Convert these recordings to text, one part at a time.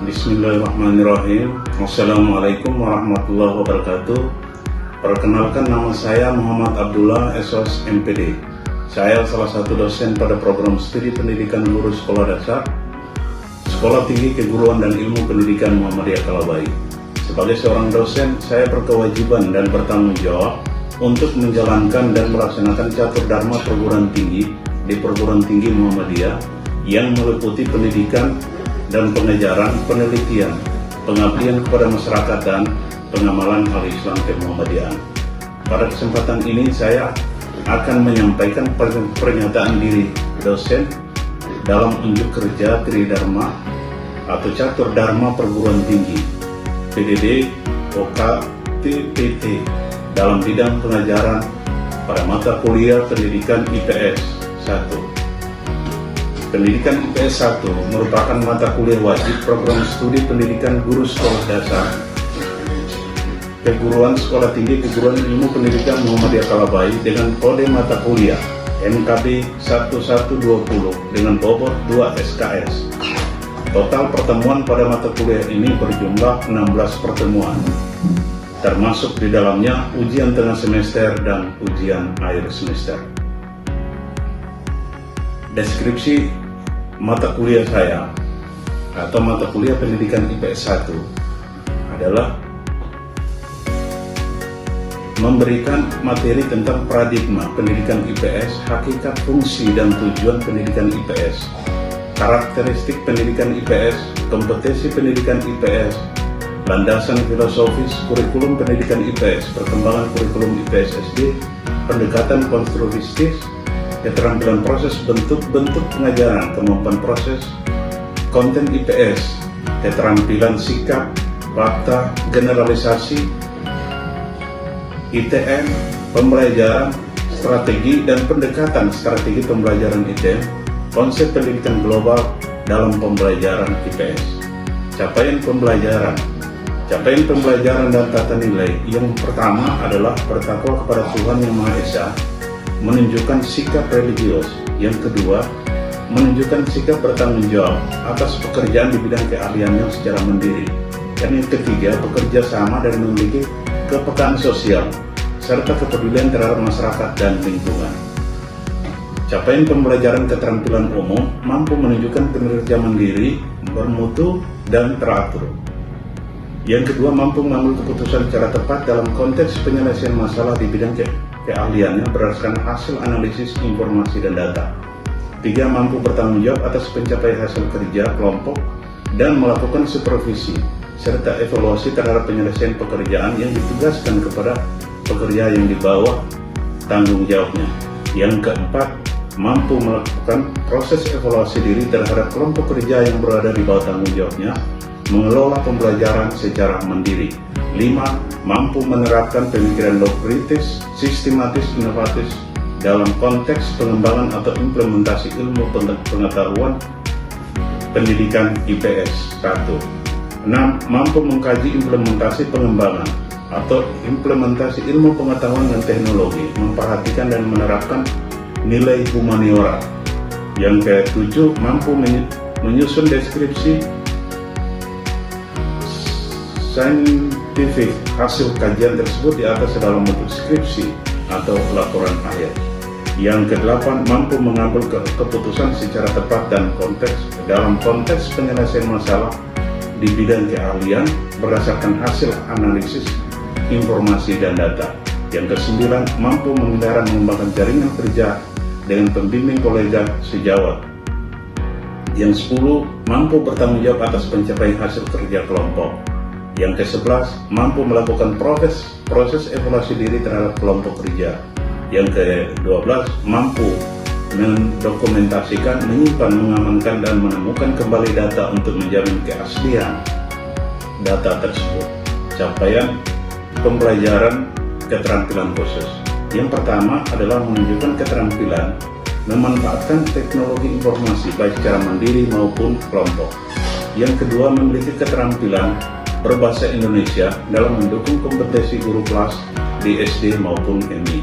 Bismillahirrahmanirrahim. Assalamualaikum warahmatullahi wabarakatuh. Perkenalkan, nama saya Muhammad Abdullah, SOS MPD. Saya salah satu dosen pada program studi pendidikan guru sekolah dasar, Sekolah Tinggi Keguruan dan Ilmu Pendidikan Muhammadiyah Kalabai. Sebagai seorang dosen, saya berkewajiban dan bertanggung jawab untuk menjalankan dan melaksanakan catur dharma perguruan tinggi di perguruan tinggi Muhammadiyah yang meliputi pendidikan dan pengajaran, penelitian, pengabdian kepada masyarakat, dan pengamalan al-Islam kemuhammadian. Pada kesempatan ini saya akan menyampaikan pernyataan diri dosen dalam unjuk kerja Tridharma atau Catur Dharma Perguruan Tinggi PDD OKTPT dalam bidang pengajaran pada mata kuliah Pendidikan IPS 1. Pendidikan IPS 1 merupakan mata kuliah wajib program studi pendidikan guru sekolah dasar Keguruan Sekolah Tinggi Keguruan Ilmu Pendidikan Muhammadiyah Kalabai dengan kode mata kuliah MKB 1120 dengan bobot 2 SKS. Total pertemuan pada mata kuliah ini berjumlah 16 pertemuan, termasuk di dalamnya ujian tengah semester dan ujian akhir semester. Deskripsi mata kuliah saya atau mata kuliah pendidikan IPS 1 adalah memberikan materi tentang paradigma pendidikan IPS, hakikat, fungsi, dan tujuan pendidikan IPS, karakteristik pendidikan IPS, kompetensi pendidikan IPS, landasan filosofis kurikulum pendidikan IPS, perkembangan kurikulum IPS SD, pendekatan konstruktivistis, keterampilan proses bentuk-bentuk pengajaran, kemampuan proses, konten IPS, keterampilan sikap, fakta, generalisasi, ITM, pembelajaran, strategi dan pendekatan strategi pembelajaran ITM, konsep pendidikan global dalam pembelajaran IPS, capaian pembelajaran dan tata nilai. Yang pertama adalah bertakwa kepada Tuhan Yang Maha Esa, menunjukkan sikap religius. Yang kedua, menunjukkan sikap bertanggung jawab atas pekerjaan di bidang keahliannya secara mandiri. Dan yang ketiga, bekerja sama dan memiliki kepekaan sosial serta kepedulian terhadap masyarakat dan lingkungan. Capaian pembelajaran keterampilan umum, mampu menunjukkan kinerja mandiri, bermutu, dan teratur. Yang kedua, mampu mengambil keputusan secara tepat dalam konteks penyelesaian masalah di bidang keahliannya berdasarkan hasil analisis informasi dan data. 3. Mampu bertanggung jawab atas pencapaian hasil kerja kelompok dan melakukan supervisi serta evaluasi terhadap penyelesaian pekerjaan yang ditugaskan kepada pekerja yang di bawah tanggung jawabnya. Yang keempat, mampu melakukan proses evaluasi diri terhadap kelompok kerja yang berada di bawah tanggung jawabnya, mengelola pembelajaran secara mandiri. 5. Mampu menerapkan pemikiran kritis, sistematis, inovatif dalam konteks pengembangan atau implementasi ilmu pengetahuan pendidikan IPS 1. 6. Mampu mengkaji implementasi pengembangan atau implementasi ilmu pengetahuan dan teknologi, memperhatikan dan menerapkan nilai humaniora. Yang ke-7, mampu menyusun deskripsi saintifik hasil kajian tersebut di atas dalam bentuk skripsi atau laporan akhir. Yang ke-8, mampu mengambil keputusan secara tepat dan dalam konteks penyelesaian masalah di bidang keahlian berdasarkan hasil analisis informasi dan data. Yang ke-9, mampu mengendara mengembangkan jaringan kerja dengan pembimbing kolega sejawat. Yang 10, mampu bertanggung jawab atas pencapaian hasil kerja kelompok. Yang ke-11, mampu melakukan proses evaluasi diri terhadap kelompok kerja. Yang ke-12, mampu mendokumentasikan, menyimpan, mengamankan, dan menemukan kembali data untuk menjamin keaslian data tersebut. Capaian pembelajaran keterampilan khusus. Yang pertama adalah menunjukkan keterampilan memanfaatkan teknologi informasi baik secara mandiri maupun kelompok. Yang kedua, memiliki keterampilan berbahasa Indonesia dalam mendukung kompetensi guru kelas di SD maupun MI.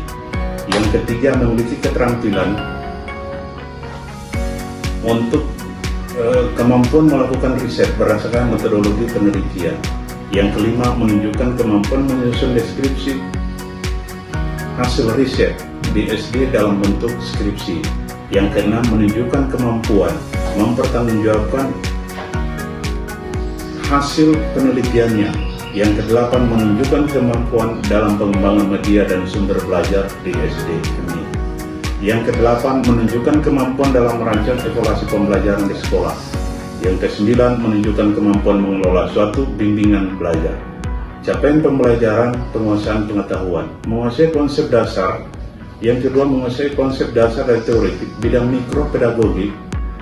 Yang ketiga, memiliki keterampilan untuk kemampuan melakukan riset berdasarkan metodologi penelitian. Yang kelima, menunjukkan kemampuan menyusun deskripsi hasil riset di SD dalam bentuk skripsi. Yang keenam, menunjukkan kemampuan mempertanggungjawabkan hasil penelitiannya. Yang kedelapan, menunjukkan kemampuan dalam pengembangan media dan sumber belajar di SD ini. Yang kedelapan, menunjukkan kemampuan dalam merancang evaluasi pembelajaran di sekolah. Yang kesembilan, menunjukkan kemampuan mengelola suatu bimbingan belajar. Capaian pembelajaran, penguasaan pengetahuan, menguasai konsep dasar. Yang kedua, menguasai konsep dasar dan teoretik bidang mikropedagogik,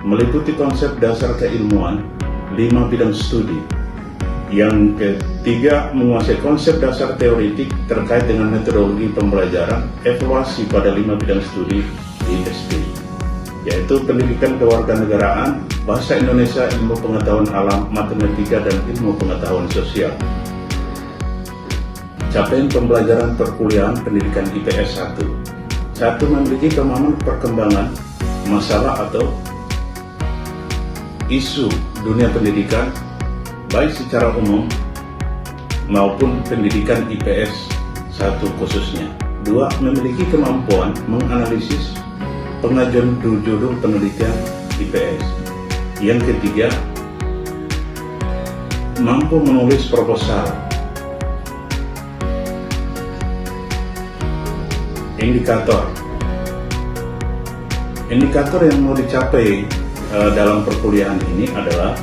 meliputi konsep dasar keilmuan, 5 bidang studi. Yang ketiga, menguasai konsep dasar teoretik terkait dengan metodologi pembelajaran, evaluasi pada 5 bidang studi di SD, yaitu pendidikan kewarganegaraan, bahasa Indonesia, ilmu pengetahuan alam, matematika, dan ilmu pengetahuan sosial. Capaian pembelajaran perkuliahan pendidikan IPS 1. 1. Memiliki pemahaman perkembangan masalah atau isu dunia pendidikan, baik secara umum maupun pendidikan IPS 1 khususnya. 2. Memiliki kemampuan menganalisis pengajuan judul penelitian IPS. Yang ketiga, mampu menulis proposal. Indikator yang mau dicapai dalam perkuliahan ini adalah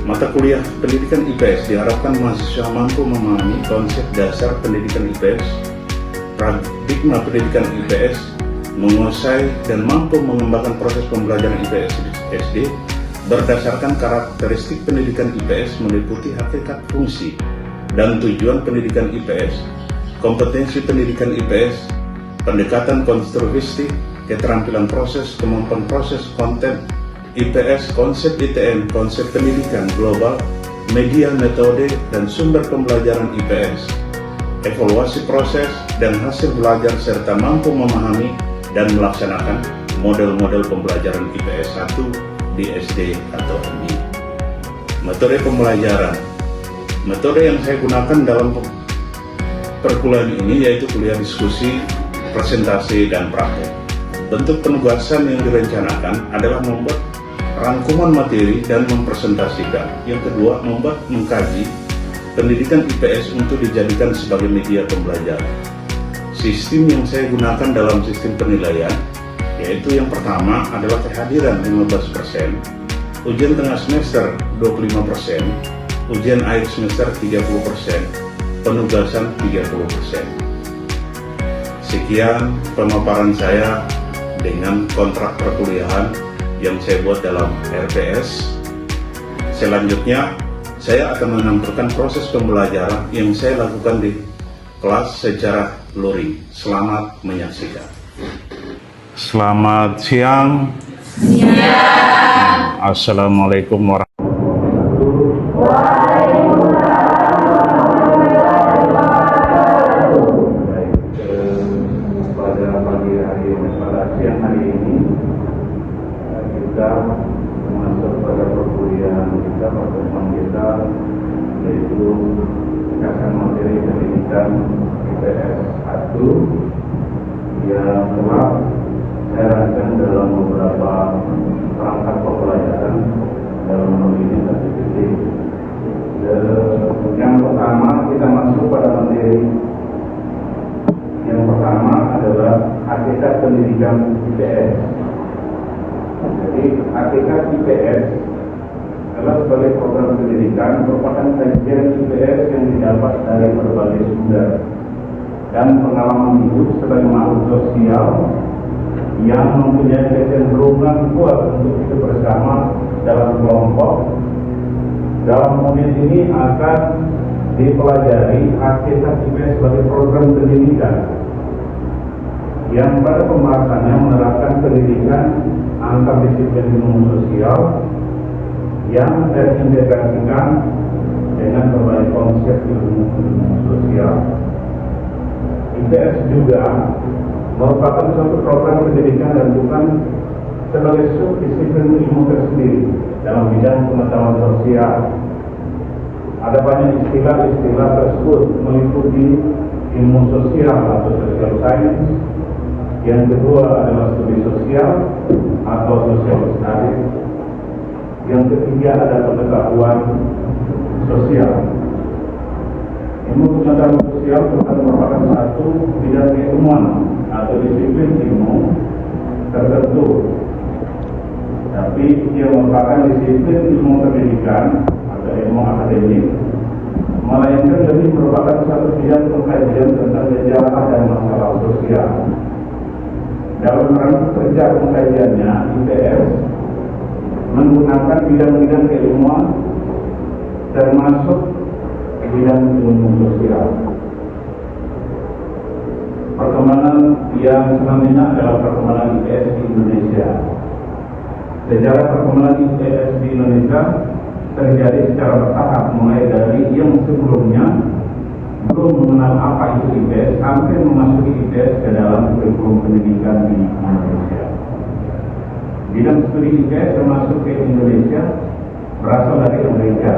mata kuliah pendidikan IPS diharapkan mahasiswa mampu memahami konsep dasar pendidikan IPS, paradigma pendidikan IPS, menguasai dan mampu mengembangkan proses pembelajaran IPS di SD berdasarkan karakteristik pendidikan IPS meliputi hakikat, fungsi, dan tujuan pendidikan IPS, kompetensi pendidikan IPS, pendekatan konstruktif, keterampilan proses, kemampuan proses, konten IPS, konsep ITM, konsep pendidikan global, media, metode, dan sumber pembelajaran IPS, evaluasi proses dan hasil belajar, serta mampu memahami dan melaksanakan model-model pembelajaran IPS 1 di SD atau MI. Metode pembelajaran. Metode yang saya gunakan dalam perkuliahan ini yaitu kuliah diskusi, presentasi, dan praktek. Bentuk penugasan yang direncanakan adalah membuat rangkuman materi dan mempresentasikan. Yang kedua, mengkaji pendidikan IPS untuk dijadikan sebagai media pembelajaran. Sistem yang saya gunakan dalam sistem penilaian yaitu yang pertama adalah kehadiran 15%, ujian tengah semester 25%, ujian akhir semester 30%, penugasan 30%. Sekian pemaparan saya dengan kontrak perkuliahan yang saya buat dalam RPS. Selanjutnya, saya akan menampilkan proses pembelajaran yang saya lakukan di kelas secara luring. Selamat menyaksikan. Selamat siang. Siang. Assalamualaikum warahmatullahi wabarakatuh. Pada pagi hari ini, pada siang hari ini, kita masuk pada perkuliahan kita, pertemuan kita, yaitu akan materi pendidikan IPS 1 yang telah saya rancang dalam beberapa perangkat pembelajaran dalam hal ini TPT. Yang pertama kita masuk pada materi yang pertama adalah hakikat pendidikan IPS. Jadi hakikat IPS adalah sebagai program pendidikan merupakan kajian IPS yang didapat dari berbagai sumber dan pengalaman hidup sebagai makhluk sosial yang mempunyai kecenderungan kuat untuk hidup bersama dalam kelompok. Dalam unit ini akan dipelajari hakikat IPS sebagai program pendidikan yang pada pembahasannya menerapkan pendidikan antar disiplin ilmu sosial yang terintegrasikan dengan berbagai konsep ilmu sosial. IPS juga merupakan suatu program pendidikan dan bukan sebagai subdisiplin ilmu tersendiri dalam bidang pengetahuan sosial. Ada banyak istilah-istilah tersebut meliputi ilmu sosial atau social science. Yang kedua adalah studi sosial atau social studies. Yang ketiga adalah pengetahuan sosial. Ilmu pengetahuan sosial merupakan satu bidang keilmuan atau disiplin ilmu tertentu, tapi ia merupakan disiplin ilmu pendidikan atau ilmu akademik, melainkan lebih merupakan satu bidang pengkajian tentang gejala dan masalah sosial. Dalam rangka kerja pengkajiannya, IPS menggunakan bidang-bidang keilmuan termasuk bidang ilmu sosial. Perkembangan yang selanjutnya adalah perkembangan IPS di Indonesia. Sejarah perkembangan IPS di Indonesia terjadi secara bertahap, mulai dari yang sebelumnya belum mengenal apa itu IPS sampai memasuki IPS ke dalam kurikulum pendidikan di Indonesia. Bidang studi IPS termasuk ke Indonesia berasal dari Amerika.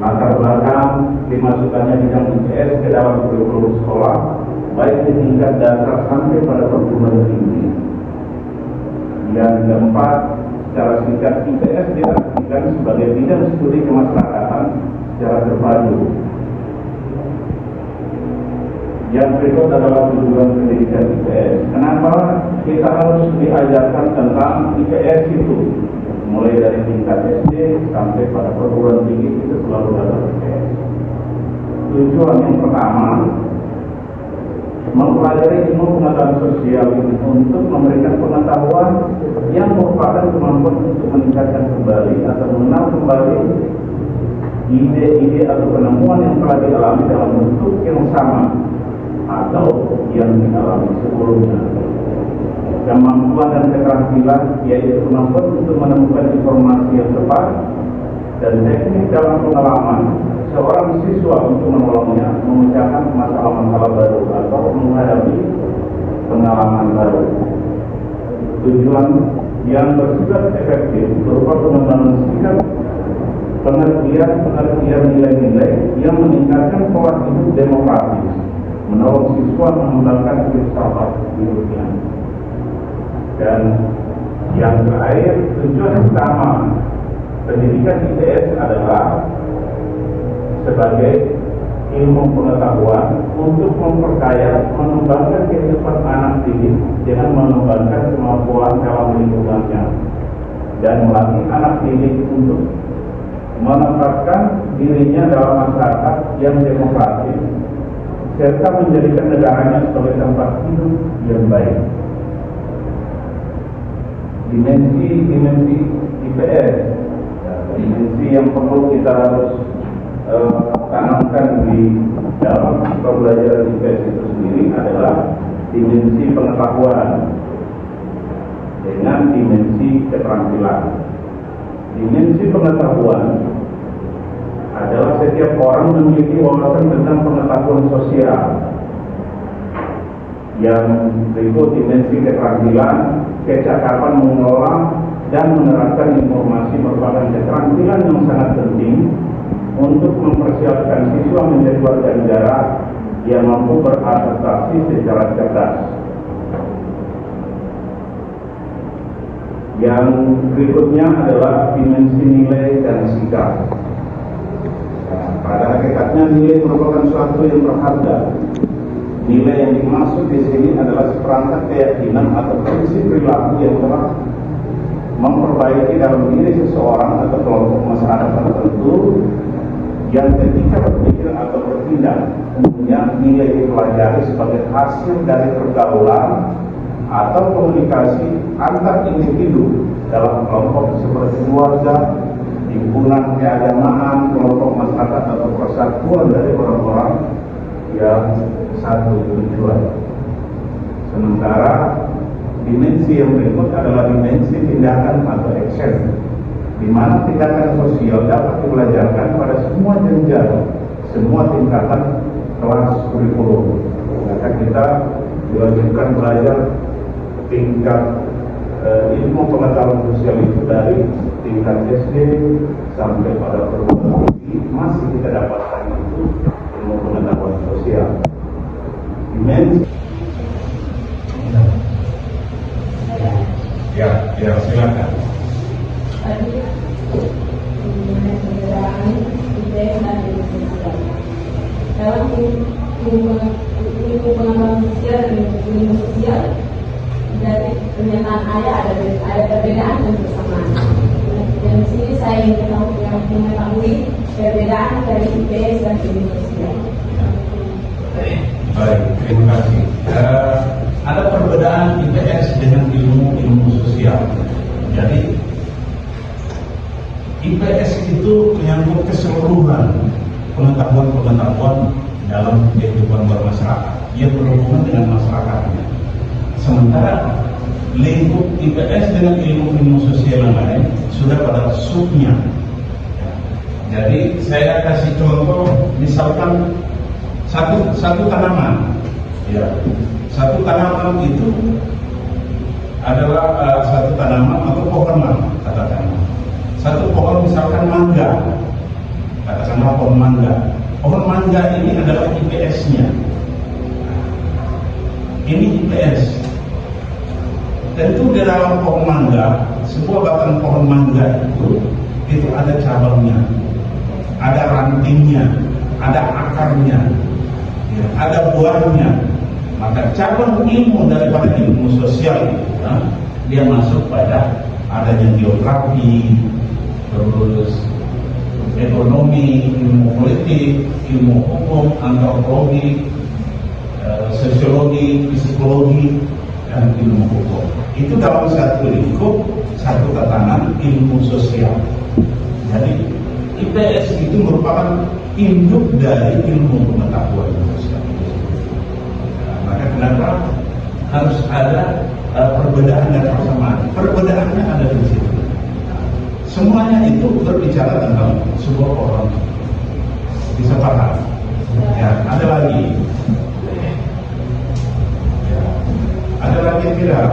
Latar belakang dimasukkannya bidang IPS ke dalam kurikulum sekolah, baik di tingkat dasar sampai pada perguruan tinggi. Yang keempat, secara singkat IPS diartikan sebagai bidang studi kemasyarakatan secara terpadu. Yang berikut adalah tujuan pendidikan IPS. Kenapa kita harus diajarkan tentang IPS itu? Mulai dari tingkat SD sampai pada perguruan tinggi itu selalu ada IPS. Tujuan yang pertama, mempelajari ilmu pengetahuan sosial ini untuk memberikan pengetahuan yang merupakan kemampuan untuk meningkatkan kembali atau mengenal kembali ide-ide atau penemuan yang telah dialami dalam bentuk yang sama atau yang dialami sebelumnya. Kemampuan dan keterampilan yaitu kemampuan untuk menemukan informasi yang tepat dan teknik dalam pengalaman seorang siswa untuk menolongnya memecahkan masalah-masalah baru atau menghadapi pengalaman baru. Tujuan yang bersifat efektif berupa pengembangan sikap, pengertian nilai-nilai yang meningkatkan pola hidup demokratis, menolong siswa mengembangkan filsafat hidupnya. Dan yang terakhir, tujuan utama pendidikan IPS adalah sebagai ilmu pengetahuan untuk memperkaya, mengembangkan kehidupan anak didik dengan mengembangkan kemampuan dalam lingkungannya dan melatih anak didik untuk menempatkan dirinya dalam masyarakat yang demokratis serta menjadikan negaranya sebagai tempat hidup yang baik. Dimensi IPS, dimensi yang perlu kita harus tanamkan di dalam pembelajaran IPS itu sendiri adalah dimensi pengetahuan dengan dimensi keterampilan. Dimensi pengetahuan adalah setiap orang memiliki wawasan tentang pengetahuan sosial. Yang berikut dimensi keterampilan, kecakapan mengelola dan menerapkan informasi merupakan keterampilan yang sangat penting untuk mempersiapkan siswa menjadi warga negara yang mampu beradaptasi secara cerdas. Yang berikutnya adalah dimensi nilai dan sikap. Pada hakikatnya nilai merupakan suatu yang berharga. Nilai yang dimaksud di sini adalah seperangkat keyakinan atau prinsip perilaku yang telah memperbaiki dalam diri seseorang atau kelompok masyarakat tertentu yang ketika berpikir atau bertindak umumnya nilai dipelajari sebagai hasil dari pergaulan atau komunikasi antar individu dalam kelompok seperti keluarga, himpunan keagamaan, kelompok masyarakat atau persatuan dari orang-orang yang satu tujuan. Sementara dimensi yang berikut adalah dimensi tindakan atau action, di mana tindakan sosial dapat dipelajarkan pada semua jenjang, semua tingkatan kelas kurikulum. Maka kita diwajibkan belajar tingkat ilmu pengetahuan sosial itu dari tingkat SD sampai pada perguruan tinggi masih kita dapatkan itu ilmu pengetahuan sosial. Dimensi. Ya, silakan. Tadi mengenai perbedaan IPS dan ilmu sosial. Dalam ilmu pengetahuan sosial dan ilmu sosial, dari pernyataan ada perbedaan dan persamaan. Dan di sini saya ingin mengetahui perbedaan dari IPS dan ilmu sosial. Baik, terima kasih. Ada perbedaan IPS dengan ilmu sosial. Jadi IPS itu menyangkut keseluruhan pengetahuan dalam kehidupan bermasyarakat. Ia berhubungan dengan masyarakatnya. Sementara lingkup IPS dengan ilmu sosial yang lain sudah pada subnya. Jadi saya kasih contoh, misalkan satu tanaman, ya, satu tanaman itu adalah satu tanaman atau pohon lah, katakanlah. Satu pohon misalkan mangga, katakanlah pohon mangga. Pohon mangga ini adalah IPS-nya. Ini IPS. Tentu di dalam pohon mangga, sebuah batang pohon mangga itu ada cabangnya, ada rantingnya, ada akarnya, ya, ada buahnya. Maka cabang ilmu daripada ilmu sosial itu, dia masuk pada adanya geografi, terus ekonomi, ilmu politik, ilmu hukum, antropologi, sosiologi, psikologi, dan ilmu hukum. Itu dalam satu lingkup, satu tatanan ilmu sosial. Jadi IPS itu merupakan induk dari ilmu pengetahuan sosial. Maka kenapa harus ada perbedaan dan persamaan? Perbedaannya ada di situ. Semuanya itu berbicara tentang sebuah orang. Bisa paham? Ya, ada lagi. Ya, ada lagi tidak?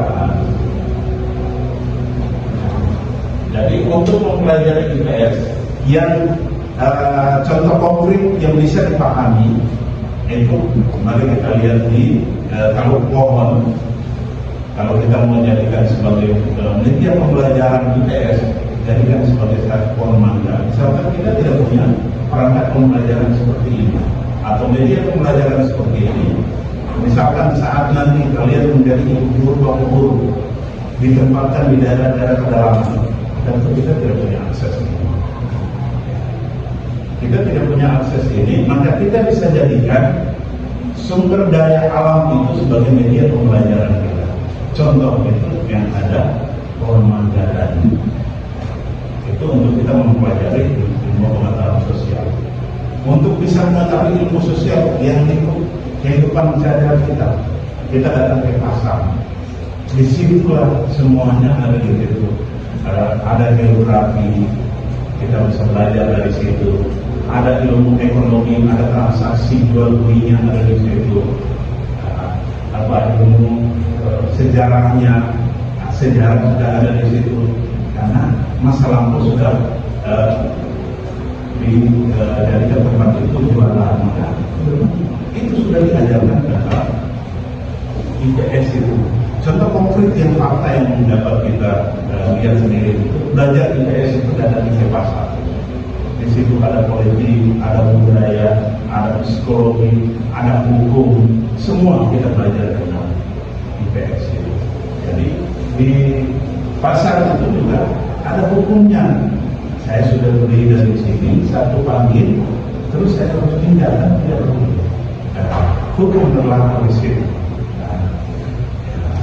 Jadi untuk mempelajari IPS yang contoh konkret yang bisa dipahami itu, mari kita lihat di kalau pohon, kalau kita mau jadikan sebagai media pembelajaran IPS, jadikan sebagai satu pohon mangga. Misalkan kita tidak punya perangkat pembelajaran seperti ini atau media pembelajaran seperti ini, misalkan saat nanti kalian menjadi ibu guru, bapak guru, ditempatkan di daerah-daerah pedalaman, tentu kita tidak punya akses ini. Kita tidak punya akses ini, maka kita bisa jadikan sumber daya alam itu sebagai media pembelajaran kita. Contoh itu yang ada pohon mangga tadi. Itu untuk kita mempelajari ilmu pengetahuan sosial. Untuk bisa mengetahui ilmu sosial yang lingkup kehidupan sehari-hari kita datang ke pasar. Disitulah semuanya ada di situ. Ada geografi, kita bisa belajar dari situ. Ada ilmu ekonomi, ada transaksi jual belinya ada di situ. Ilmu sejarahnya, sejarah sudah ada di situ. Karena masa lampau sudah dari tempat itu jualan, maka itu sudah diajarkan dalam IPS itu. Contoh konkret yang fakta yang dapat kita lihat sendiri itu, belajar IPS itu datang di pasar. Di situ ada politik, ada budaya, ada psikologi, ada hukum, semua kita belajar dalam IPS itu. Jadi di pasar itu juga ada hukumnya. Saya sudah beli dari sini, satu panggil, terus saya harus tinggalkan, tidak boleh. Hukum berlaku di situ.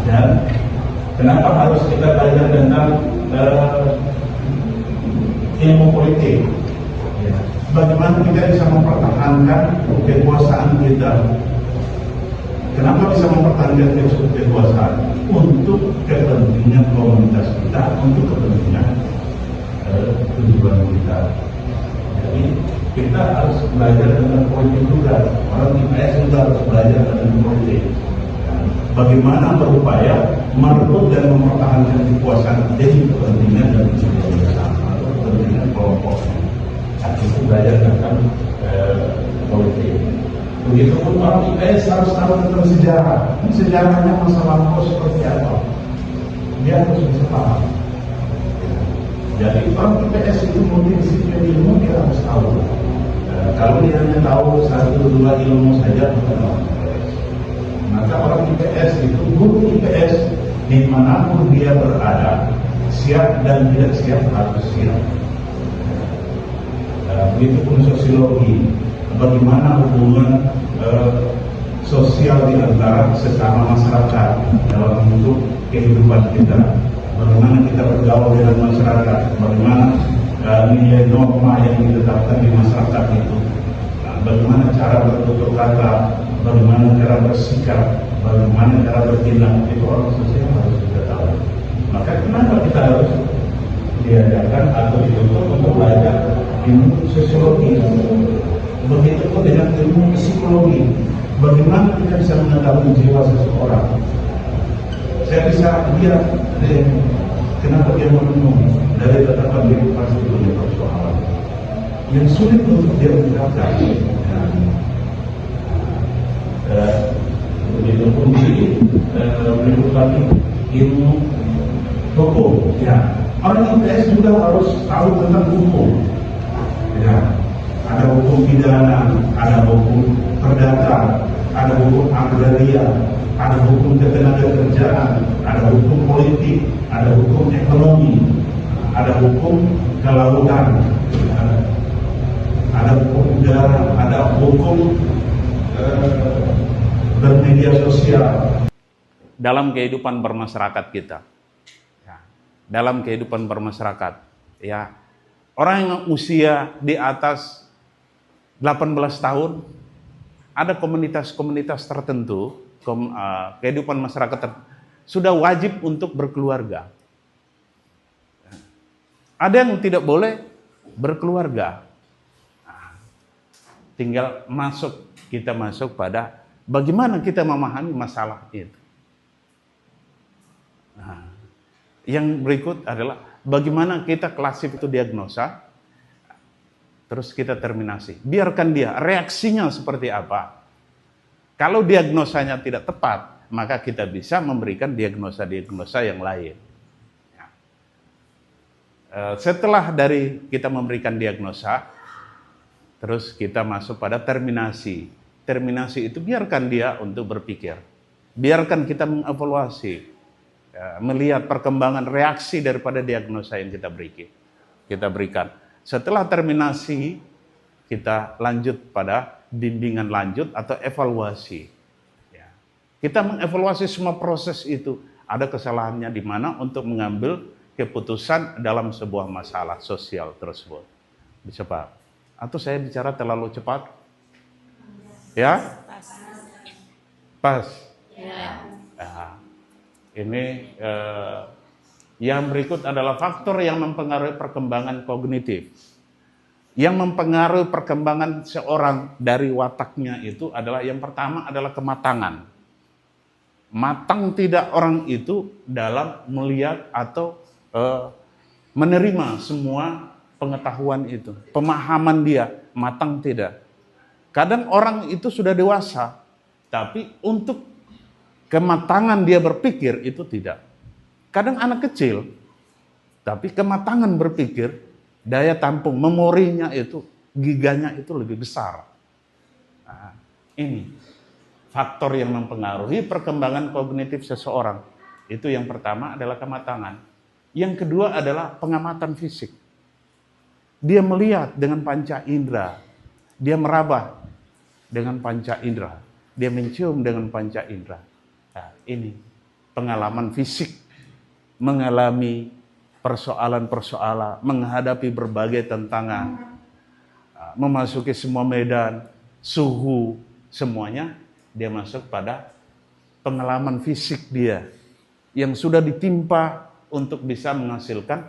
Dan kenapa harus kita belajar tentang ilmu politik? Ya. Bagaimana kita bisa mempertahankan kekuasaan kita? Kenapa bisa mempertahankan kekuasaan? Untuk kepentingan komunitas kita, untuk kepentingan tujuan kita. Jadi kita harus belajar tentang politik juga. Orang IPS juga harus belajar tentang politik. Bagaimana berupaya merebut dan mempertahankan kekuasaan demi kepentingan dan kepentingan bersama atau kepentingan kelompok. Itu belajar tentang politik. Begitupun orang IPS harus tahu tentang sejarah. Sejarahnya masa lampau seperti apa. Dia harus bisa paham. Jadi orang IPS itu multidisiplin ilmu dia harus tahu. Kalau dia hanya tahu 1-2 ilmu saja bukan orang IPS. Maka orang IPS itu, guru IPS dimanapun dia berada, siap dan tidak siap harus siap. Begitupun sosiologi, bagaimana hubungan sosial di antara sesama masyarakat dalam bentuk kehidupan kita, bagaimana kita bergaul dengan masyarakat, bagaimana nilai norma yang ditetapkan di masyarakat itu, bagaimana cara bertutur kata, bagaimana cara bersikap, bagaimana cara bertindak, itu orang sosial harus kita tahu. Maka kenapa kita harus diajarkan atau dituntut untuk belajar ilmu sosiologi? Begitu pun dengan ilmu psikologi, bagaimana kita bisa mengetahui jiwa seseorang. Saya bisa lihat kenapa dia merenung dari tatapan dia pasti punya persoalan yang sulit untuk dia ungkapkan. Begitu pun berikut lagi ilmu hukum. Ya, orang IPS juga harus tahu tentang hukum. Ya, ada hukum pidana, ada hukum perdata, ada hukum agraria, ada hukum ketenagakerjaan, ada hukum politik, ada hukum ekonomi, ada hukum kelautan, ada hukum udara, ada hukum bermedia sosial. Dalam kehidupan bermasyarakat kita, dalam kehidupan bermasyarakat, ya, orang yang usia di atas 18 tahun, ada komunitas-komunitas tertentu, kehidupan masyarakat sudah wajib untuk berkeluarga. Ada yang tidak boleh berkeluarga. Tinggal kita masuk pada bagaimana kita memahami masalah itu. Yang berikut adalah bagaimana kita klasif itu diagnosa, terus kita terminasi. Biarkan dia, reaksinya seperti apa. Kalau diagnosanya tidak tepat, maka kita bisa memberikan diagnosa-diagnosa yang lain. Setelah dari kita memberikan diagnosa, terus kita masuk pada terminasi. Terminasi itu biarkan dia untuk berpikir. Biarkan kita mengevaluasi, melihat perkembangan reaksi daripada diagnosa yang kita berikan. Setelah terminasi, kita lanjut pada bimbingan lanjut atau evaluasi. Kita mengevaluasi semua proses itu. Ada kesalahannya di mana untuk mengambil keputusan dalam sebuah masalah sosial tersebut. Bisa Pak? Atau saya bicara terlalu cepat? Ya? Pas? Ya. Ini yang berikut adalah faktor yang mempengaruhi perkembangan kognitif. Yang mempengaruhi perkembangan seorang dari wataknya itu adalah yang pertama adalah kematangan. Matang tidak orang itu dalam melihat atau menerima semua pengetahuan itu. Pemahaman dia matang tidak. Kadang orang itu sudah dewasa, tapi untuk kematangan dia berpikir itu tidak. Kadang anak kecil, tapi kematangan berpikir, daya tampung, memorinya itu, giganya itu lebih besar. Nah, ini faktor yang mempengaruhi perkembangan kognitif seseorang. Itu yang pertama adalah kematangan. Yang kedua adalah pengamatan fisik. Dia melihat dengan panca indera. Dia meraba dengan panca indera. Dia mencium dengan panca indera. Nah, ini pengalaman fisik. Mengalami persoalan-persoalan, menghadapi berbagai tantangan, memasuki semua medan, suhu, semuanya dia masuk pada pengalaman fisik dia yang sudah ditimpa untuk bisa menghasilkan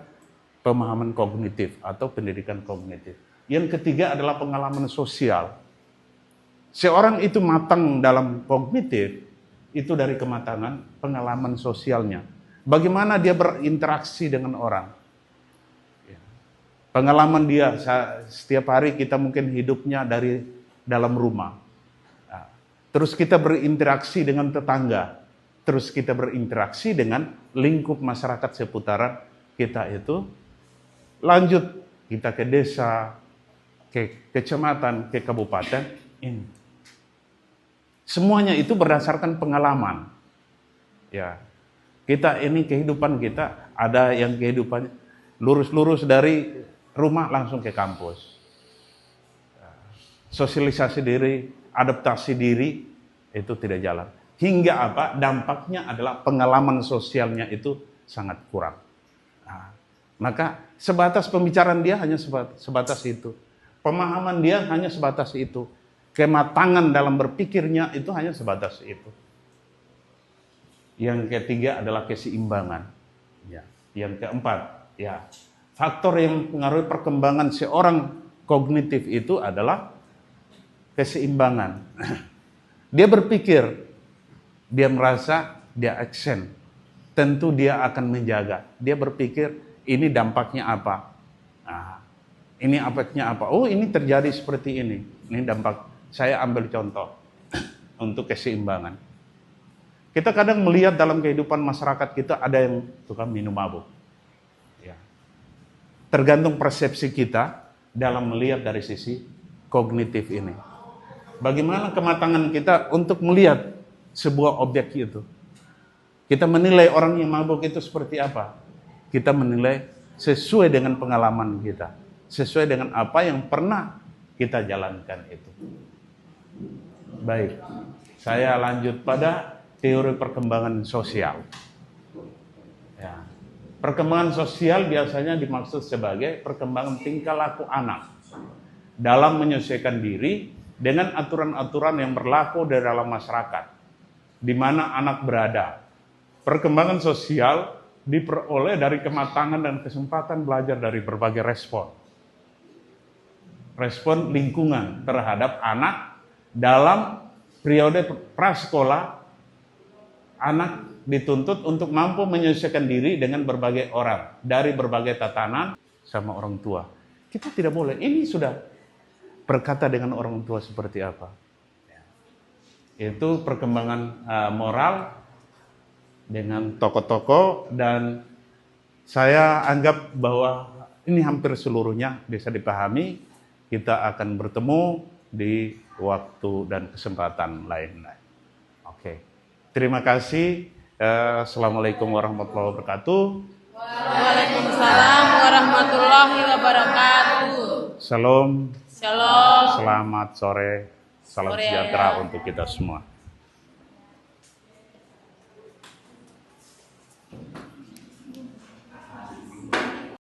pemahaman kognitif atau pendidikan kognitif. Yang ketiga adalah pengalaman sosial. Seorang itu matang dalam kognitif, itu dari kematangan pengalaman sosialnya. Bagaimana dia berinteraksi dengan orang. Pengalaman dia, setiap hari kita mungkin hidupnya dari dalam rumah. Terus kita berinteraksi dengan tetangga. Terus kita berinteraksi dengan lingkup masyarakat seputaran kita itu. Lanjut, kita ke desa, ke kecamatan, ke kabupaten. Ini. Semuanya itu berdasarkan pengalaman. Ya, kita ini kehidupan kita, ada yang kehidupannya lurus-lurus dari rumah langsung ke kampus. Sosialisasi diri, adaptasi diri, itu tidak jalan. Hingga apa? Dampaknya adalah pengalaman sosialnya itu sangat kurang. Nah, maka sebatas pembicaraan dia hanya sebatas itu. Pemahaman dia hanya sebatas itu. Kematangan dalam berpikirnya itu hanya sebatas itu. Yang ketiga adalah keseimbangan. Ya. Yang keempat, ya, faktor yang mempengaruhi perkembangan seorang kognitif itu adalah keseimbangan. Dia berpikir, dia merasa, dia action. Tentu dia akan menjaga. Dia berpikir, ini dampaknya apa? Nah, ini efeknya apa? Oh, ini terjadi seperti ini. Ini dampak. Saya ambil contoh untuk keseimbangan. Kita kadang melihat dalam kehidupan masyarakat kita ada yang suka minum mabuk. Ya. Tergantung persepsi kita dalam melihat dari sisi kognitif ini. Bagaimana kematangan kita untuk melihat sebuah objek itu. Kita menilai orang yang mabuk itu seperti apa. Kita menilai sesuai dengan pengalaman kita. Sesuai dengan apa yang pernah kita jalankan itu. Baik, saya lanjut pada teori perkembangan sosial. Ya. Perkembangan sosial biasanya dimaksud sebagai perkembangan tingkah laku anak dalam menyesuaikan diri dengan aturan-aturan yang berlaku di dalam masyarakat, di mana anak berada. Perkembangan sosial diperoleh dari kematangan dan kesempatan belajar dari berbagai respon. Respon lingkungan terhadap anak dalam periode prasekolah, anak dituntut untuk mampu menyesuaikan diri dengan berbagai orang, dari berbagai tatanan sama orang tua. Kita tidak boleh, ini sudah berkata dengan orang tua seperti apa. Itu perkembangan moral dengan tokoh-tokoh, dan saya anggap bahwa ini hampir seluruhnya bisa dipahami. Kita akan bertemu di waktu dan kesempatan lain. Oke. Terima kasih. Assalamualaikum warahmatullahi wabarakatuh. Waalaikumsalam warahmatullahi wabarakatuh. Salam. Shalom. Selamat sore. Salam sejahtera untuk kita semua.